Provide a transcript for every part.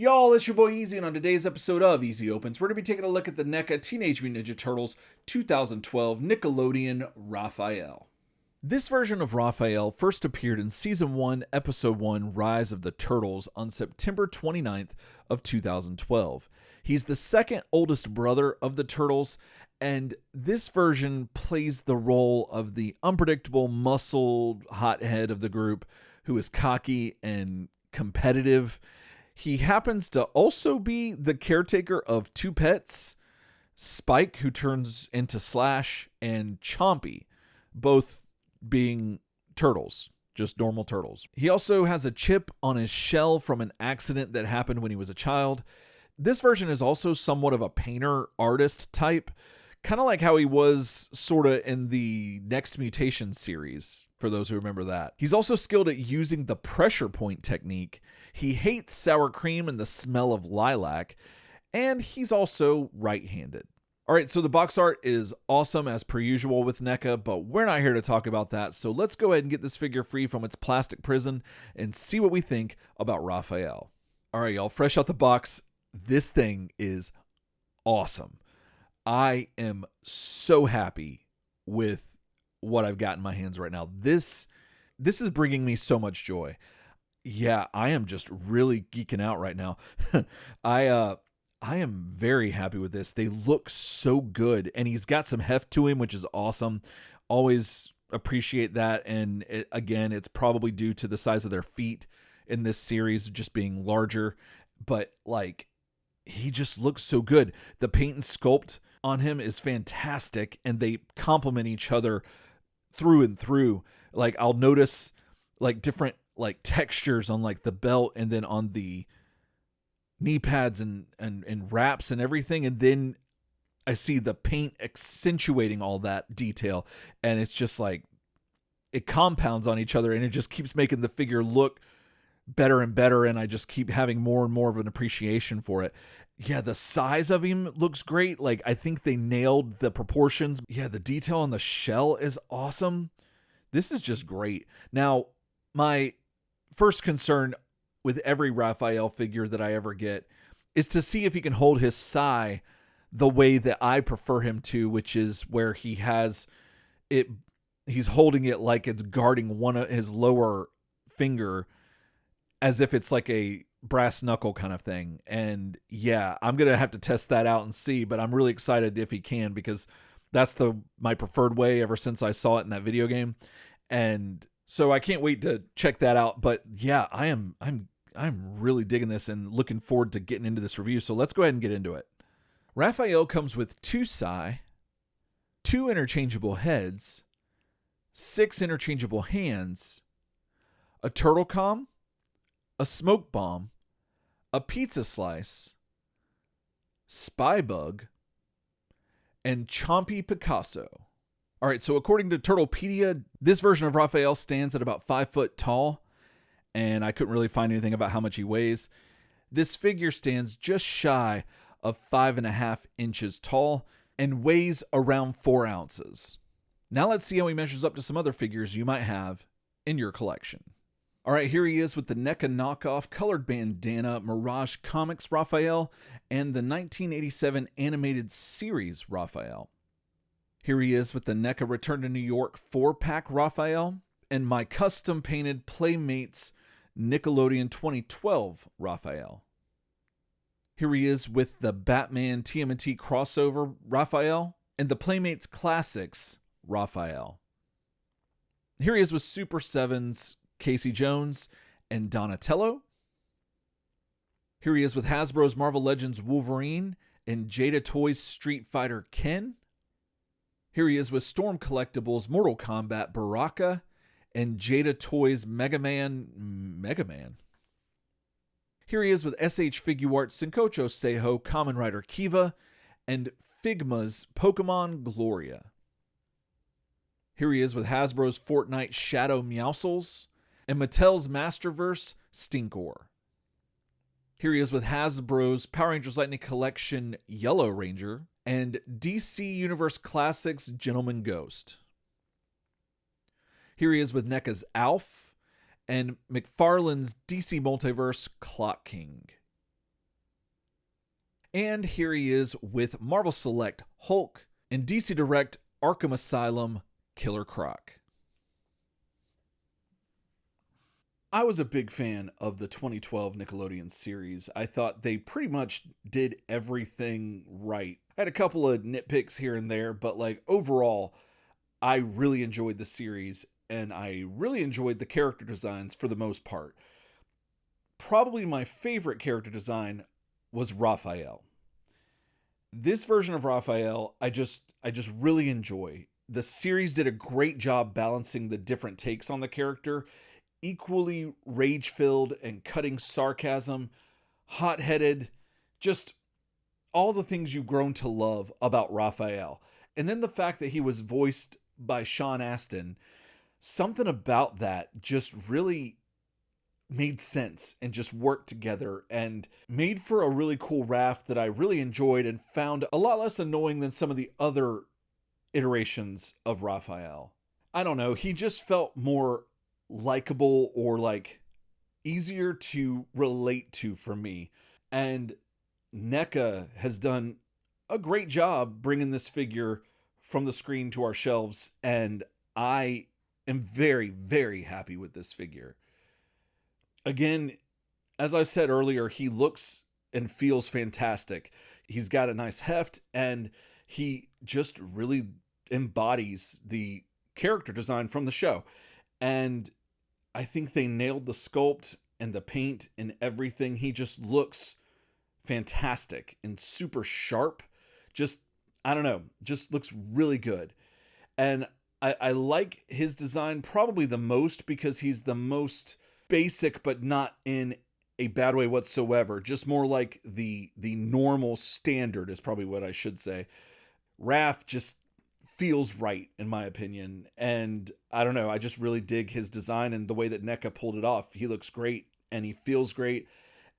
Y'all, it's your boy Easy, and on today's episode of Easy Opens, we're going to be taking a look at the Neca Teenage Mutant Ninja Turtles 2012 Nickelodeon Raphael. This version of Raphael first appeared in Season 1, Episode 1, Rise of the Turtles on September 29th of 2012. He's the second oldest brother of the Turtles, and this version plays the role of the unpredictable, muscled hothead of the group who is cocky and competitive. He happens to also be the caretaker of two pets, Spike, who turns into Slash, and Chompy, both being turtles, just normal turtles. He also has a chip on his shell from an accident that happened when he was a child. This version is also somewhat of a painter artist type, kind of like how he was sort of in the Next Mutation series, for those who remember that. He's also skilled at using the pressure point technique. He hates sour cream and the smell of lilac, and he's also right-handed. All right, so the box art is awesome as per usual with Neca, but we're not here to talk about that, so let's go ahead and get this figure free from its plastic prison and see what we think about Raphael. All right, y'all, fresh out the box, this thing is awesome. I am so happy with what I've got in my hands right now. This is bringing me so much joy. Yeah, I am just really geeking out right now. I am very happy with this. They look so good, and he's got some heft to him, which is awesome. Always appreciate that, and again, it's probably due to the size of their feet in this series just being larger, but like he just looks so good. The paint and sculpt on him is fantastic, and they complement each other through and through. Like I'll notice like different like textures on like the belt and then on the knee pads and wraps and everything, and then I see the paint accentuating all that detail, and it's just like it compounds on each other, and it just keeps making the figure look better and better, and I just keep having more and more of an appreciation for it. Yeah, the size of him looks great. Like, I think they nailed the proportions. Yeah, the detail on the shell is awesome. This is just great. Now, my first concern with every Raphael figure that I ever get is to see if he can hold his sai the way that I prefer him to, which is where he has it, he's holding it like it's guarding one of his lower finger as if it's like a brass knuckle kind of thing. And yeah, I'm going to have to test that out and see, but I'm really excited if he can, because that's my preferred way ever since I saw it in that video game. And so I can't wait to check that out. But yeah, I'm really digging this and looking forward to getting into this review. So let's go ahead and get into it. Raphael comes with 2 sai, 2 interchangeable heads, 6 interchangeable hands, a turtle com, a smoke bomb, a pizza slice, spy bug, and Chompy Picasso. All right, so according to Turtlepedia, this version of Raphael stands at about 5 foot tall, and I couldn't really find anything about how much he weighs. This figure stands just shy of 5.5 inches tall and weighs around 4 ounces. Now let's see how he measures up to some other figures you might have in your collection. All right, here he is with the Neca knockoff colored bandana Mirage Comics Raphael and the 1987 animated series Raphael. Here he is with the Neca Return to New York 4-pack Raphael and my custom painted Playmates Nickelodeon 2012 Raphael. Here he is with the Batman TMNT crossover Raphael and the Playmates Classics Raphael. Here he is with Super 7's Casey Jones and Donatello. Here he is with Hasbro's Marvel Legends Wolverine and Jada Toys Street Fighter Ken. Here he is with Storm Collectibles Mortal Kombat Baraka and Jada Toys Mega Man. Here he is with SH Figuarts Senkocho Seiho Kamen Rider Kiva and Figma's Pokemon Gloria. Here he is with Hasbro's Fortnite Shadow Meowscles and Mattel's Masterverse Stinkor. Here he is with Hasbro's Power Rangers Lightning Collection Yellow Ranger and DC Universe Classics Gentleman Ghost. Here he is with NECA's Alf and McFarlane's DC Multiverse Clock King. And here he is with Marvel Select Hulk and DC Direct Arkham Asylum Killer Croc. I was a big fan of the 2012 Nickelodeon series. I thought they pretty much did everything right. I had a couple of nitpicks here and there, but like overall, I really enjoyed the series and I really enjoyed the character designs for the most part. Probably my favorite character design was Raphael. This version of Raphael, I just really enjoy. The series did a great job balancing the different takes on the character, equally rage-filled and cutting sarcasm, hot-headed, just all the things you've grown to love about Raphael. And then the fact that he was voiced by Sean Astin, something about that just really made sense and just worked together and made for a really cool Raph that I really enjoyed and found a lot less annoying than some of the other iterations of Raphael. I don't know, he just felt more likable or like easier to relate to for me. And Neca has done a great job bringing this figure from the screen to our shelves, and I am very, very happy with this figure. Again, as I said earlier, he looks and feels fantastic. He's got a nice heft, and he just really embodies the character design from the show. And I think they nailed the sculpt and the paint and everything. He just looks fantastic and super sharp. Just, I don't know, just looks really good. And I like his design probably the most because he's the most basic, but not in a bad way whatsoever. Just more like the normal standard is probably what I should say. Raph just feels right in my opinion, and I don't know, I just really dig his design and the way that Neca pulled it off. He looks great and he feels great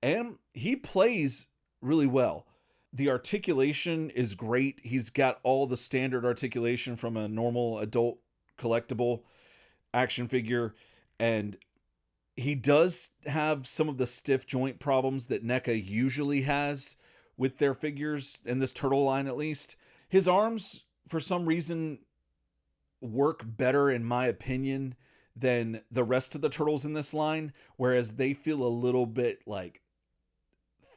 and he plays really well. The articulation is great. He's got all the standard articulation from a normal adult collectible action figure, and he does have some of the stiff joint problems that Neca usually has with their figures, in this turtle line at least. His arms, for some reason, work better, in my opinion, than the rest of the turtles in this line, whereas they feel a little bit like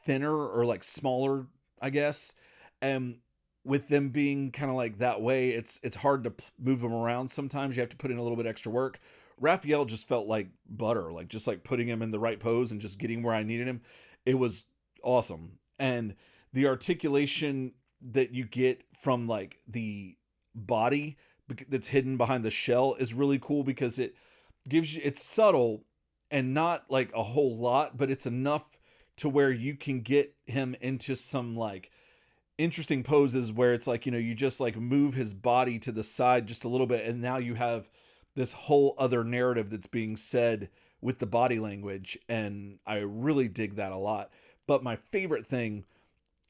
thinner or like smaller, I guess. And with them being kind of like that way, it's hard to move them around sometimes. You have to put in a little bit extra work. Raphael just felt like butter, like just like putting him in the right pose and just getting where I needed him. It was awesome. And the articulation that you get from like the body that's hidden behind the shell is really cool because it gives you, it's subtle and not like a whole lot, but it's enough to where you can get him into some like interesting poses where it's like, you know, you just like move his body to the side just a little bit, and now you have this whole other narrative that's being said with the body language, and I really dig that a lot. But my favorite thing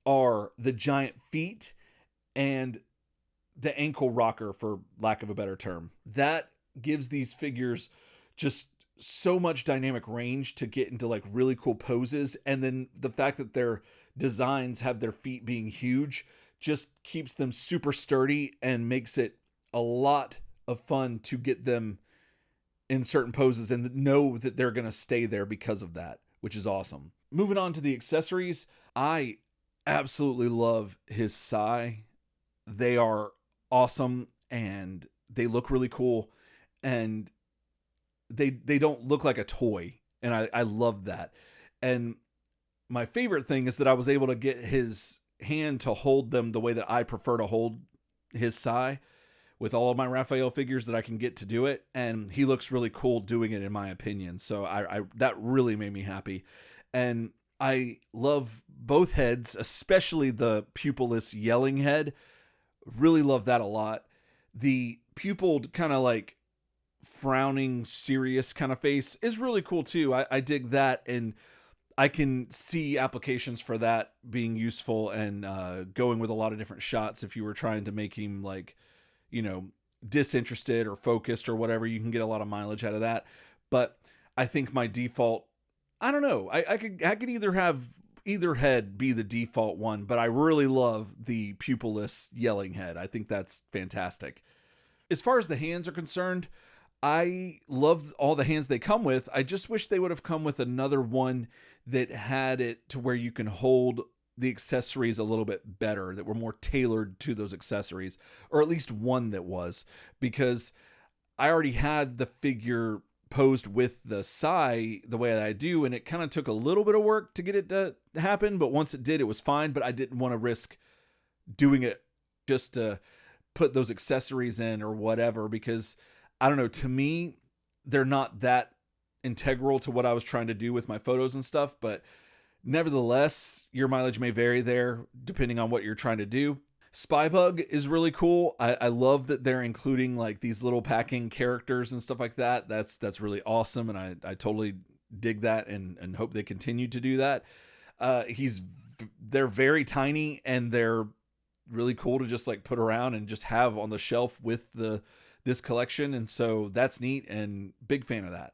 are the giant feet and the ankle rocker, for lack of a better term. That gives these figures just so much dynamic range to get into like really cool poses, and then the fact that their designs have their feet being huge just keeps them super sturdy and makes it a lot of fun to get them in certain poses and know that they're going to stay there because of that, which is awesome. Moving on to the accessories, I absolutely love his sai. They are awesome and they look really cool, and they don't look like a toy, and I love that. And my favorite thing is that I was able to get his hand to hold them the way that I prefer to hold his sai with all of my Raphael figures, that I can get to do it, and he looks really cool doing it in my opinion. So I that really made me happy. And I love both heads, especially the pupilless yelling head. Really love that a lot. The pupilled kind of like frowning serious kind of face is really cool too. I dig that, and I can see applications for that being useful and going with a lot of different shots. If you were trying to make him like, you know, disinterested or focused or whatever, you can get a lot of mileage out of that. But I think my default, I don't know, I could either have either head be the default one, but I really love the pupilless yelling head. I think that's fantastic. As far as the hands are concerned, I love all the hands they come with. I just wish they would have come with another one that had it to where you can hold the accessories a little bit better, that were more tailored to those accessories, or at least one that was, because I already had the figure posed with the Psy the way that I do, and it kind of took a little bit of work to get it to happen, but once it did, it was fine. But I didn't want to risk doing it just to put those accessories in or whatever, because I don't know, to me, they're not that integral to what I was trying to do with my photos and stuff. But nevertheless, your mileage may vary there depending on what you're trying to do. Spybug is really cool. I love that they're including like these little packing characters and stuff like that. That's really awesome, and I totally dig that and hope they continue to do that. They're very tiny, and they're really cool to just like put around and just have on the shelf with this collection, and so that's neat, and big fan of that.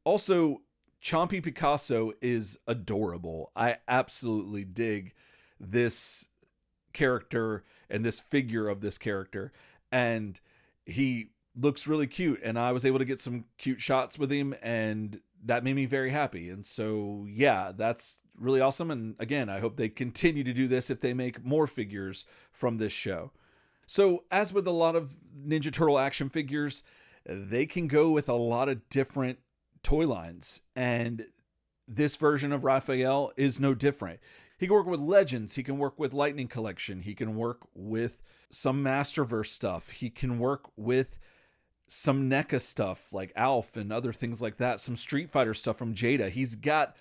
Also, Chompy Picasso is adorable. I absolutely dig this character and this figure of this character, and he looks really cute, and I was able to get some cute shots with him, and that made me very happy. And so yeah, that's really awesome, and again, I hope they continue to do this if they make more figures from this show. So as with a lot of Ninja Turtle action figures, they can go with a lot of different toy lines, and this version of Raphael is no different. He can work with Legends, he can work with Lightning Collection, he can work with some Masterverse stuff, he can work with some NECA stuff like Alf and other things like that, some Street Fighter stuff from Jada. He's got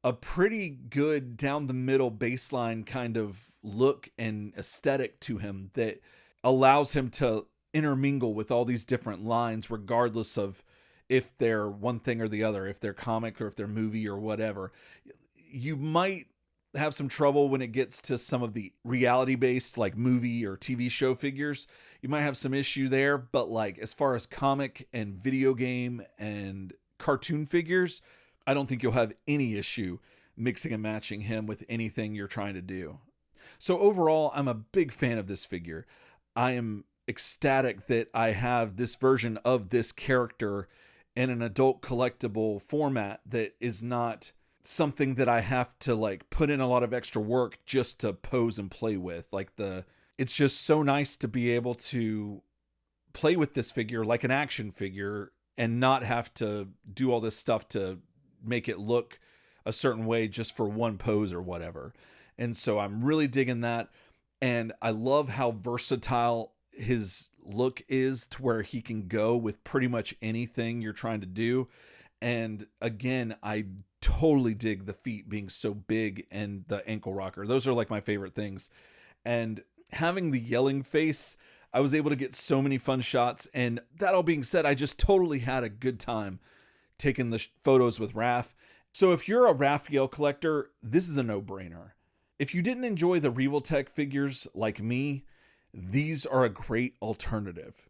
a pretty good down the middle baseline kind of look and aesthetic to him that allows him to intermingle with all these different lines, regardless of if they're one thing or the other, if they're comic or if they're movie or whatever. You might have some trouble when it gets to some of the reality-based like movie or TV show figures. You might have some issue there, but like as far as comic and video game and cartoon figures, I don't think you'll have any issue mixing and matching him with anything you're trying to do. So overall, I'm a big fan of this figure. I am ecstatic that I have this version of this character in an adult collectible format that is not something that I have to like put in a lot of extra work just to pose and play with. It's just so nice to be able to play with this figure like an action figure and not have to do all this stuff to make it look a certain way just for one pose or whatever. And so I'm really digging that. And I love how versatile his look is, to where he can go with pretty much anything you're trying to do. And again, I totally dig the feet being so big and the ankle rocker. Those are like my favorite things. And having the yelling face, I was able to get so many fun shots. And that all being said, I just totally had a good time taking the photos with Raph. So if you're a Raphael collector, this is a no-brainer. If you didn't enjoy the Revoltech figures like me, these are a great alternative.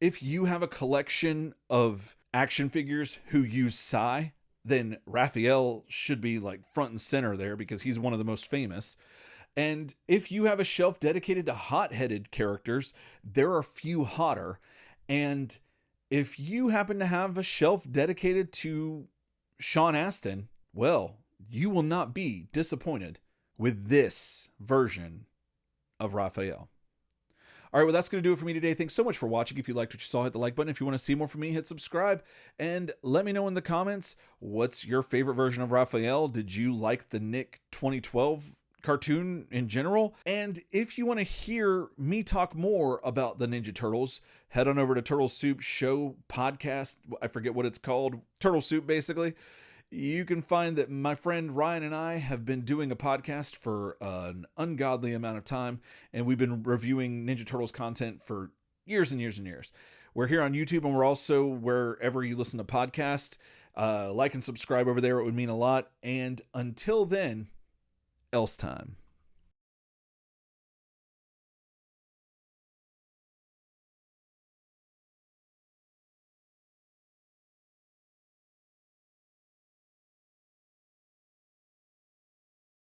If you have a collection of action figures who use Psy, then Raphael should be like front and center there because he's one of the most famous. And if you have a shelf dedicated to hot-headed characters, there are few hotter. And if you happen to have a shelf dedicated to Sean Astin, well, you will not be disappointed with this version of Raphael. All right, well, that's going to do it for me today. Thanks so much for watching. If you liked what you saw, hit the like button. If you want to see more from me, hit subscribe. And let me know in the comments, what's your favorite version of Raphael? Did you like the Nick 2012 cartoon in general? And if you want to hear me talk more about the Ninja Turtles, head on over to Turtle Soup Show podcast. I forget what it's called. Turtle Soup, basically. You can find that my friend Ryan and I have been doing a podcast for an ungodly amount of time, and we've been reviewing Ninja Turtles content for years and years and years. We're here on YouTube, and we're also wherever you listen to podcasts. Like and subscribe over there. It would mean a lot. And until then, else time.